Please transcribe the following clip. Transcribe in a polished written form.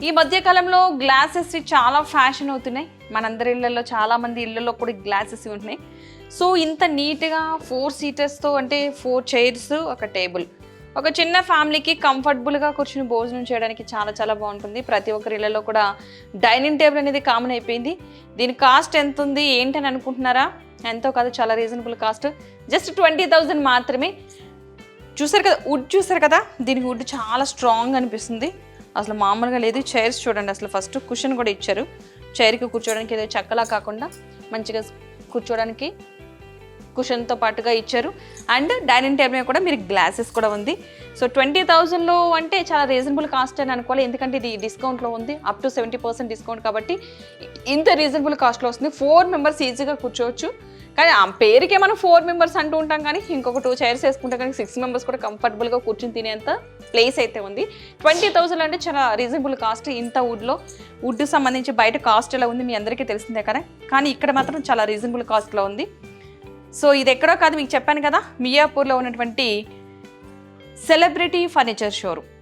ఈ మధ్య కాలంలో గ్లాసెస్ చాలా ఫ్యాషన్ అవుతున్నాయి. మనందరి ఇళ్లలో చాలామంది ఇళ్లలో కూడా గ్లాసెస్ ఉంటున్నాయి. సో ఇంత నీట్గా 4 సీటర్స్తో అంటే 4 చైర్స్, ఒక టేబుల్, ఒక చిన్న ఫ్యామిలీకి కంఫర్టబుల్గా కూర్చుని భోజనం చేయడానికి చాలా చాలా బాగుంటుంది. ప్రతి ఒక్కరి ఇళ్లలో కూడా డైనింగ్ టేబుల్ అనేది కామన్ అయిపోయింది. దీని కాస్ట్ ఎంత ఉంది ఏంటని అనుకుంటున్నారా? ఎంతో కాదు, చాలా రీజనబుల్ కాస్ట్, జస్ట్ 20,000 మాత్రమే. చూసారు కదా, వుడ్ చూసారు కదా, దీనికి వుడ్ చాలా స్ట్రాంగ్ అనిపిస్తుంది, అసలు మామూలుగా లేదు. చైర్స్ చూడండి, అసలు ఫస్ట్ కుషన్ కూడా ఇచ్చారు. చైర్కి కూర్చోడానికి ఏదో చెక్కలా కాకుండా మంచిగా కూర్చోడానికి కుషన్తో పాటుగా ఇచ్చారు. అండ్ డైనింగ్ టేబుల్ మీద కూడా మీరు గ్లాసెస్ కూడా ఉంది. సో 20,000లో అంటే చాలా రీజనబుల్ కాస్ట్ అని అనుకోవాలి, ఎందుకంటే ఇది డిస్కౌంట్లో ఉంది, అప్ టు 70% డిస్కౌంట్ కాబట్టి ఇంత రీజనబుల్ కాస్ట్లో వస్తుంది. 4 మెంబర్స్ ఈజీగా కూర్చోవచ్చు. కానీ ఆ పేరుకే మనం 4 మెంబర్స్ అంటూ ఉంటాం, కానీ ఇంకొక 2 చైర్స్ వేసుకుంటే కానీ 6 మెంబర్స్ కూడా కంఫర్టబుల్గా కూర్చుని తినేంత ప్లేస్ అయితే ఉంది. 20,000 అంటే చాలా రీజనబుల్ కాస్ట్. ఇంత వుడ్ సంబంధించి బయట కాస్ట్ ఎలా ఉంది మీ అందరికీ తెలిసిందే కదా, కానీ ఇక్కడ మాత్రం చాలా రీజనబుల్ కాస్ట్లో ఉంది. సో ఇది ఎక్కడో కాదు, మీకు చెప్పాను కదా, మియాపూర్లో ఉన్నటువంటి సెలబ్రిటీ ఫర్నిచర్ షోరూమ్.